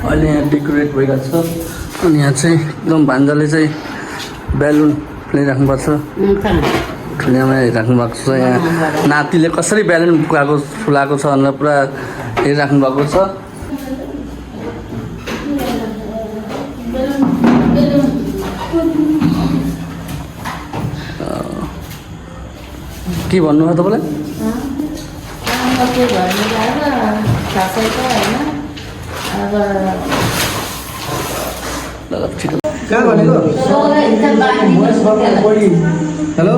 अहिले यहाँ डेकोरेट भइरहेको छ अनि यहाँ चाहिँ एकदम भान्जाले चाहिँ बेलुन ल्याइराख्नुपर्छ ठुलियामा हेरिराख्नु भएको छ यहाँ नातिले कसरी बेलुन फुलाएको छ भनेर पुरा हेरिराख्नु भएको छ के भन्नु हो तपाईँलाई हेलो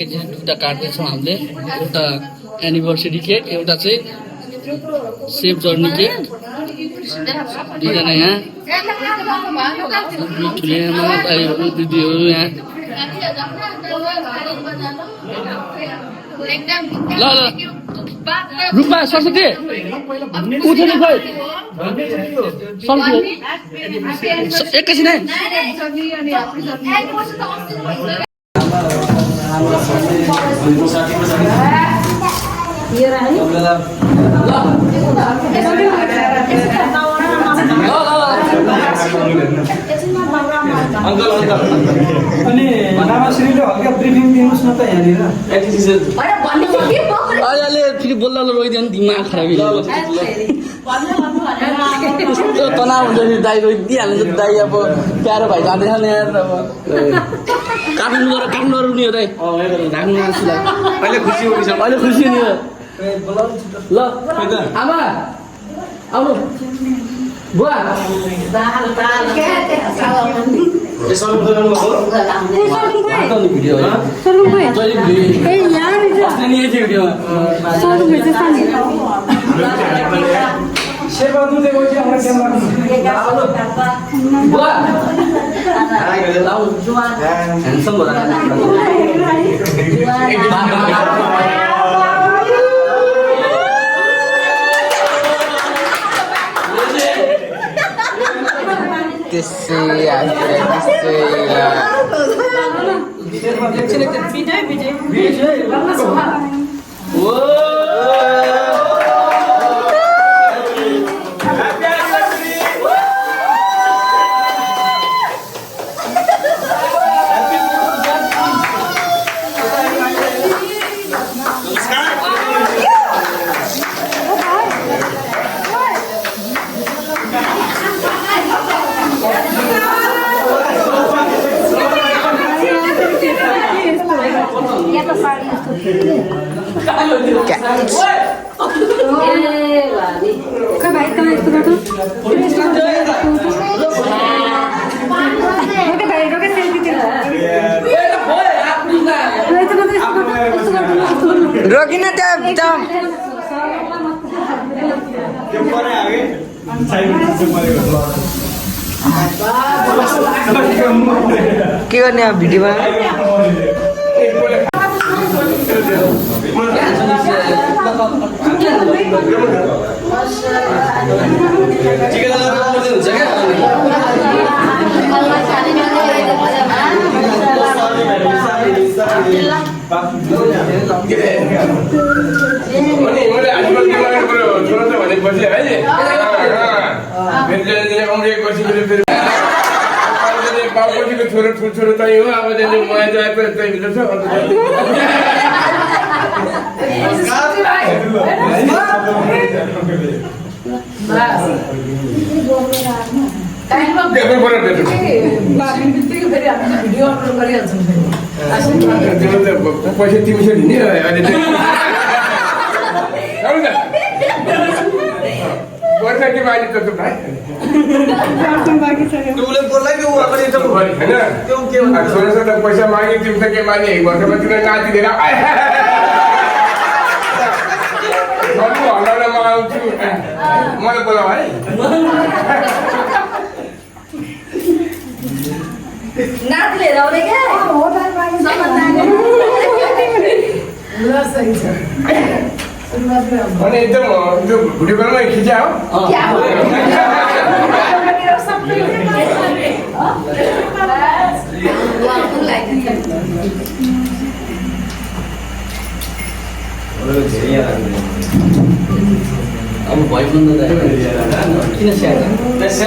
दुईवटा काट्दैछौँ हामीले एउटा एनिभर्सरी केक एउटा चाहिँ सेफ जर्नी केक दुईजना यहाँ ठुलियामा दिदीहरू यहाँ ल ल रूपा सरस्वती उठेर खोइ एकैछिन है अनि मामाश्रीले हल्का ब्रिफिङ दिनुहोस् न त यहाँनिर अहिले फेरि बोल्दा रोइदियो भने दिमाग खराब कस्तो तनाव हुन्छ नि दाइ रोइदिइहाल्नु दाइ अब प्यारो भाइ जाँदैछ नि यार अब काट्नु रुनी हो दाइ ढाक्नु मान्छेलाई अहिले खुसी हो अहिले खुसी नि ल आमा आउनु बुवा रोकिन त्यहाँ के गर्ने अब भिडियोमा छोरो ठुल्छोरो चाहिँ हो अब माया जाए पनि त्यही भित्र छ पैसा तिमीसँग नि पैसा के बानी त भाइ पैसा मागे तिमी त के माने वर्षमा तिमीलाई नाति दिएर हल्लाउन म आउँछु मलाई बोला है नाति लिएर आउने क्या ल सही छ अनि एकदम त्यो भिडियो कलमा खिच्या हो क्या हो सबै अब भइ बन्द किन स्याहार पैसा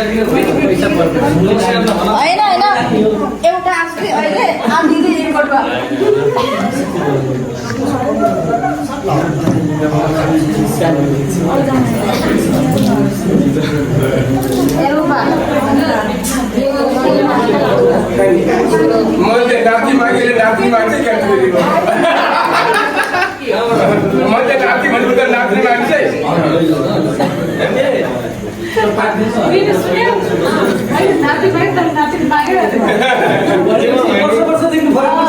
पर्दैन होइन एउटा आफै अहिले आदिले रेकर्ड मैले नाति मागेर नाति माग्छ क्या मैले नाति भनेको त नाति माग्छ वर्षदेखि फरक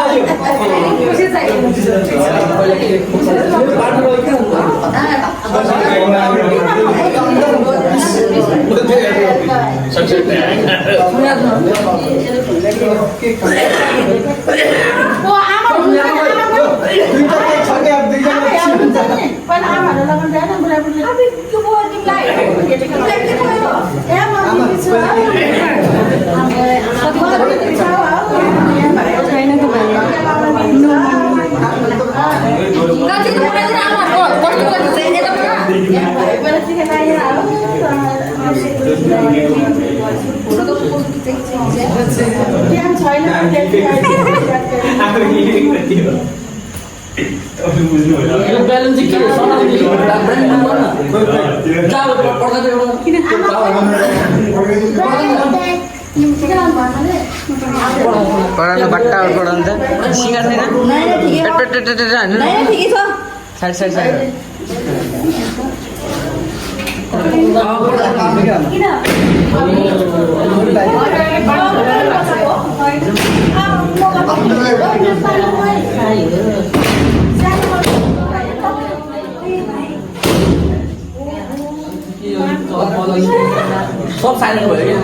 ब्यालेन्स चाहिँ के पढाउनु बट्टा पढाउनु त सिँगार छैन साइड साइड साइड सब साइलेन्ट भयो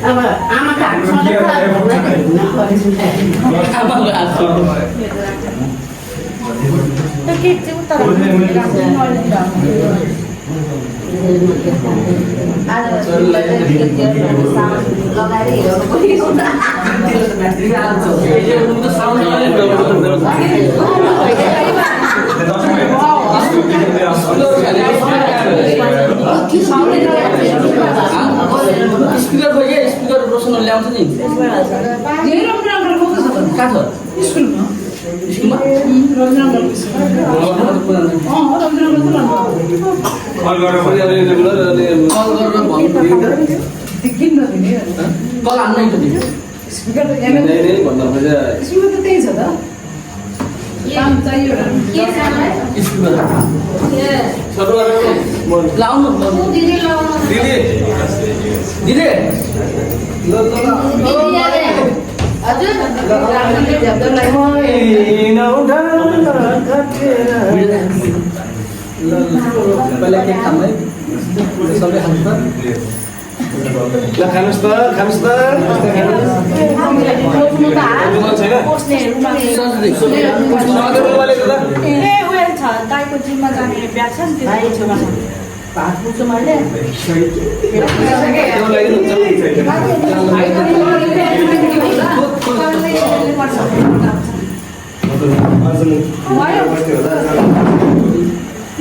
अब आमाको स्पिकर खोजे स्पिकर रोशन ल्याउँछ नि कहाँ छ स्कुलमा कल हान्नै त स्पिकर त त्यही छ त काम चाहियो लाउनु दिदी पहिला केक खानु है सबै खानु त खानुहोस् त दाइको जिममा जाने बिहा छ नि त्यो छेउमा छ भात पुग्छु मैले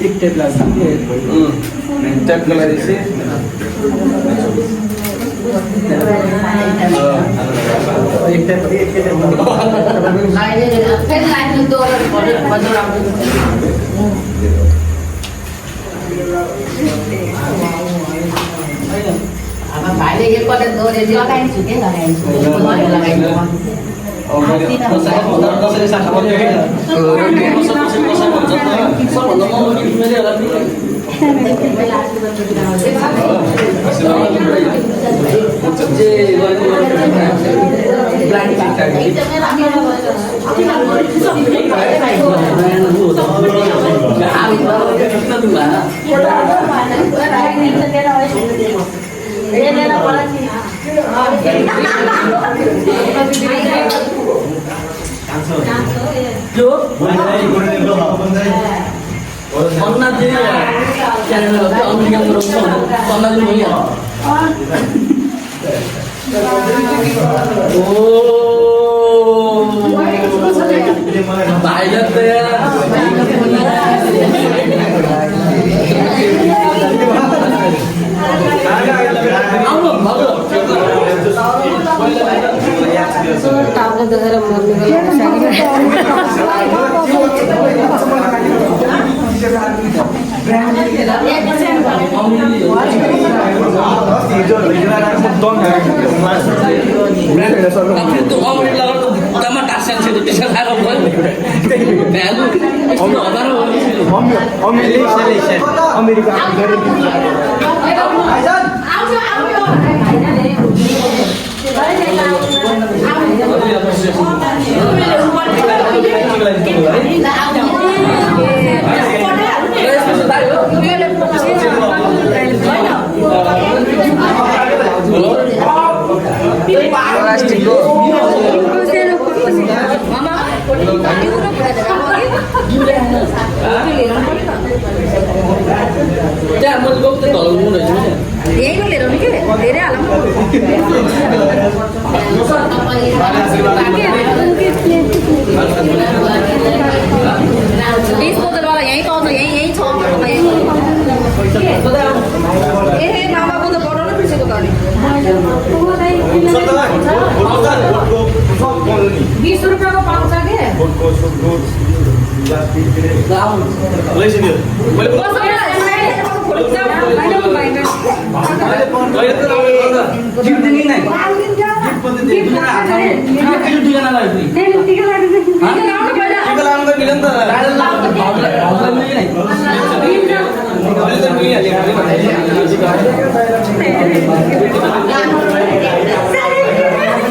एक टेप लाग्छ टेप लगाइदिएपछि एक टेप फेरि लाइफमा दोहोरो भन्नु राम्रो भाइले एकपल्ट दोहोऱ्यो लगाइदिन्छु के लगाइदिन्छु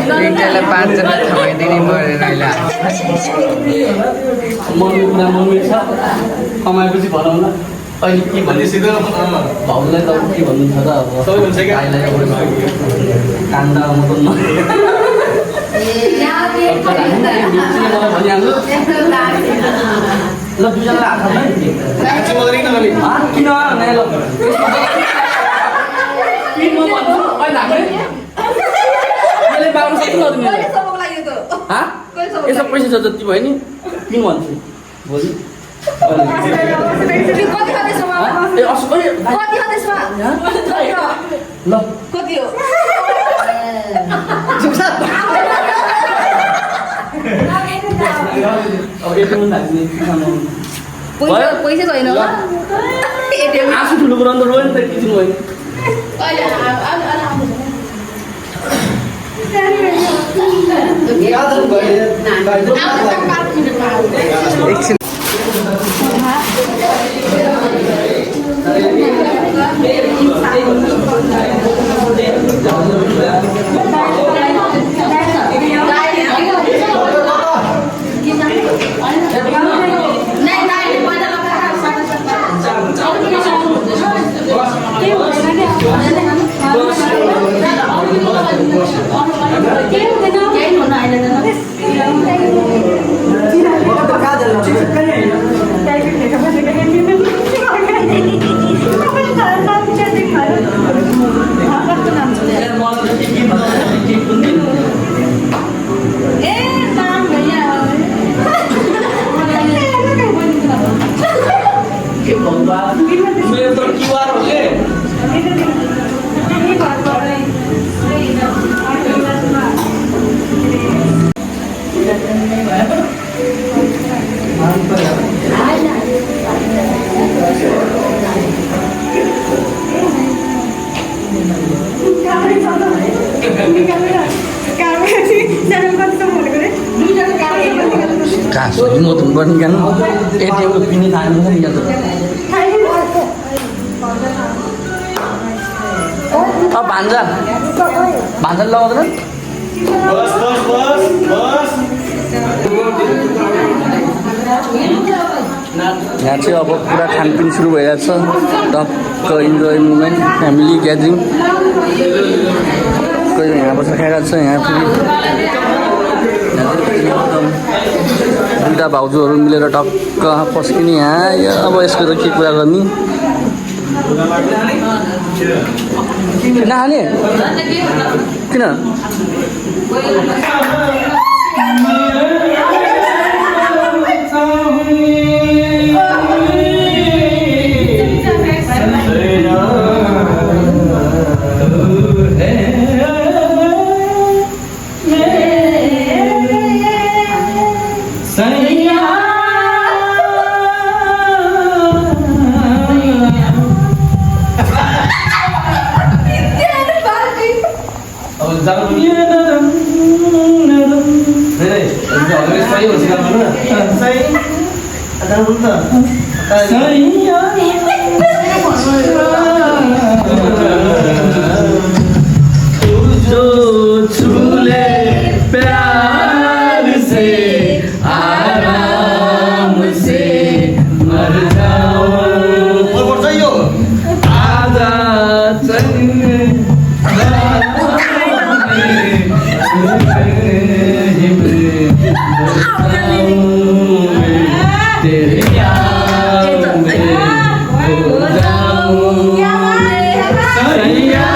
दुईटालाई 5 जना थमाइदिने परेन अहिले मम्मी छ कमाएपछि भनौँ न अहिले के भन्ने भाउलाई त के भन्नु छ त अब कान्दा मतलब ल दुईजनालाई हात किन यसो पैसा छ जति भयो नि किन भन्छु भोलि पैसा छैन आँसु ठुलो कुरामा त रोयो नि त किसिम भयो एकछिन Cả số một tuần vẫn gắn ATM của pin thái nó không nhận được. Bán ra lâu rồi. यहाँ चाहिँ अब पुरा खानपिन सुरु भइरहेछ टक्क इन्जोय मुमेन्ट फ्यामिली ग्यादरिङ कोही यहाँ बसेर खाइरहेको छ यहाँ फेरि एकदम दुईवटा भाउजूहरू मिलेर टक्क पस्किने यहाँ अब यसको त के कुरा गर्ने नखाने किन जो छूले प्यार से आराम से मर जाओ आजा तेरे याद में हो जाऊं सैया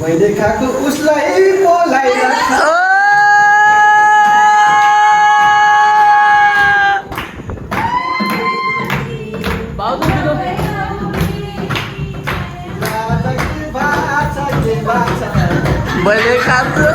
मैले खाएको उसलाई बोलाइराख्छ मैले खाएको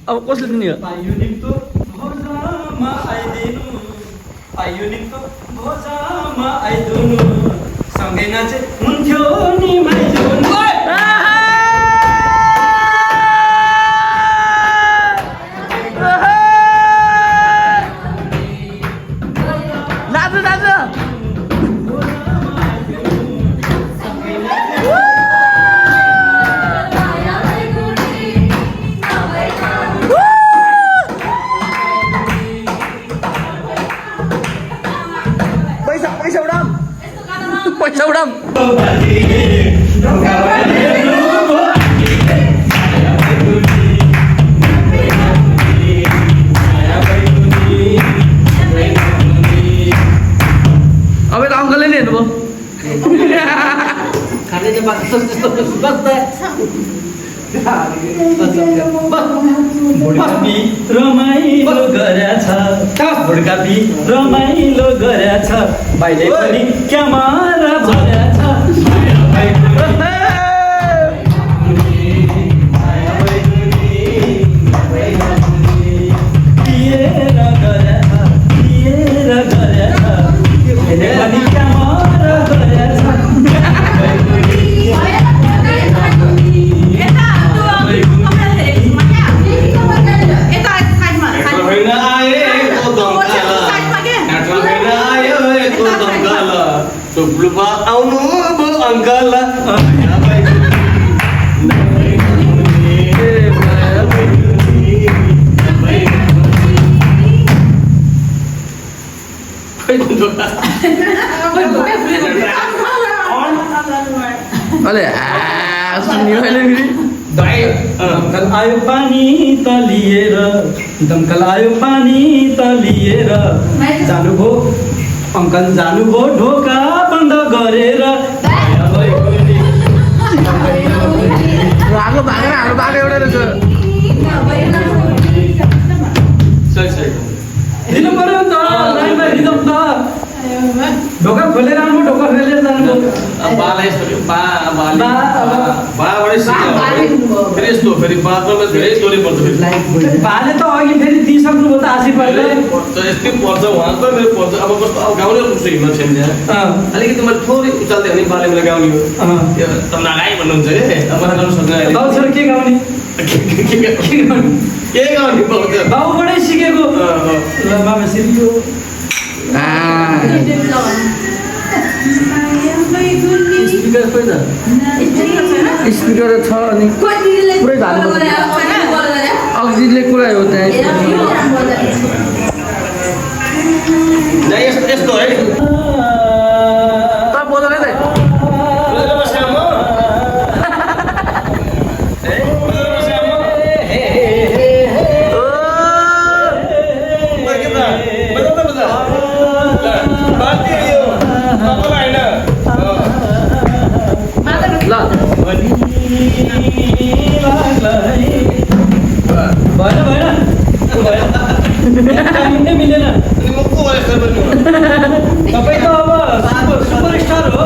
अब कसले दिने हो पाइयो निम्तो भोजमा आइदिनु पाइयो निम्तो भोजमा आइदिनु सँगै नाचे हुन्थ्यो नि माइदिनु नाच्नु नाच्नु पैसा पैसा उडाम पैसा उडाम अब त अङ्कलले नि हेर्नुभयो खाने चाहिँ बाँच्छ जस्तो भुड्कापी रमाइलो गरेछ भुड्कापी रमाइलो गरेछ भाइले पनि क्यामेरा भरेछ आउनु अङ्कल अले सुन्यो अहिले दमकल आयो पानी तलिएर दमकल आयो पानी तलिएर जानुभयो अङ्कल जानुभयो ढोका बन्द गरेर हाम्रो भागेर हाम्रो बाटो एउटा रहेछ दिनु पर्यो नि त लाइनमा रिजम त ढोका खोलेर आउनु ढोका खोलेर जानु बालाई छोड्यो बाबाबाटै सिक्यो फेरि यस्तो फेरि बादमा धेरै स्टोरी पर्छ फेरि बाले त अघि फेरि दिइसक्नुभयो त आशीर्वाद यस्तै पर्छ उहाँ त मेरो पर्छ अब कस्तो अब गाउँले रुच्छ हिँड्न छैन त्यहाँ अलिकति मैले थोरै उचाल्दै भने बाले मलाई गाउने हो त्यो त नगाई भन्नुहुन्छ है अब मलाई गाउनु सक्दैन अहिले गाउँ छोरा के गाउने के गाउने पाउँछ गाउँबाटै सिकेको ल मामा सिरियो स्पिकर खोइ त स्पिकर छ अनि पुरै झाल्नु अक्सिजनले कुरायो त्यहाँ यस्तो यस्तो है त बोल्दै त मिलेन तपाईँ त अब सुपरस्टार हो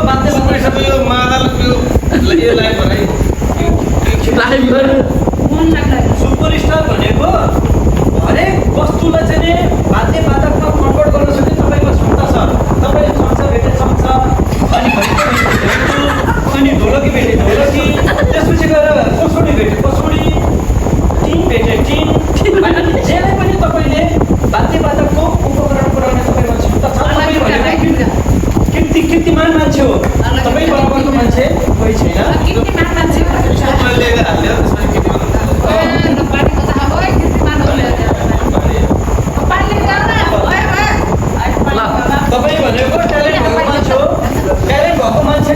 सुपरस्टार भनेको हरेक वस्तुलाई चाहिँ नि वाद्य वादकमा कन्भर्ट गर्न सक्ने तपाईँको क्षमता छ तपाईँले चम्चा भेटे चम्चा अनि ढोलकी भेटे ढोलकी त्यसपछि गएर कसौडी भेटे कसौडी टिन भेटे टिन जेले पनि तपाईँले वाद्य वादकको उपकरण पुऱ्याउने तपाईँको क्षमता छ तपाईँ भनेको कीर्तिमान मान्छे हो तपाईँ बराबरको मान्छे कोही छैन तपाईँ भनेको ट्यालेन्ट भएको मान्छे हो ट्यालेन्ट भएको मान्छे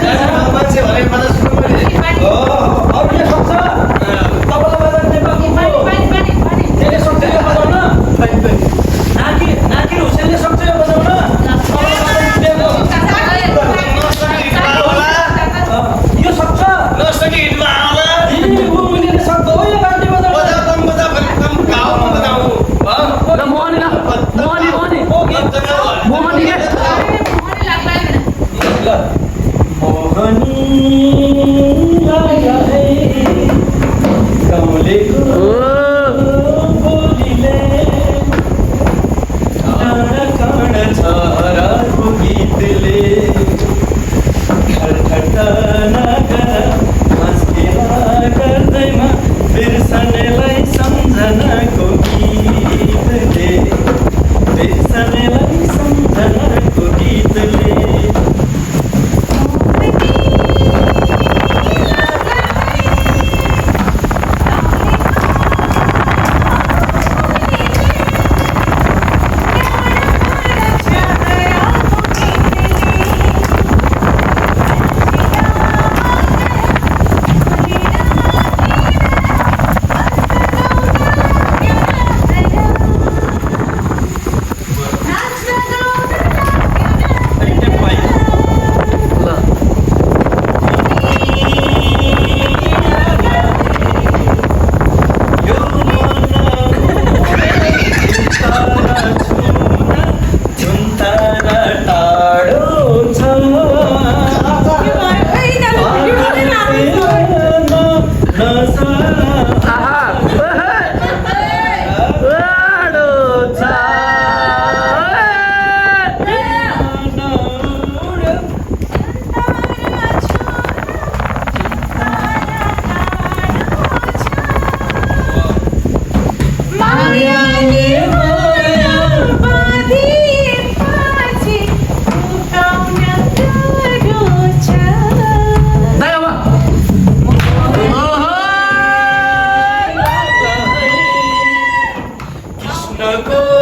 अरूले सक्छ तपाईँलाई बजाउने त्यसले सक्छ यो बजाउन नाकिर हुसेनले सक्छ यो बजाउन यो सक्छ ठट्टा नगर मस्केला गर्दैमा बिर्सनेलाई सम्झनाको गीतले बिर्सनेलाई सम्झनाको गीतले कृष्णको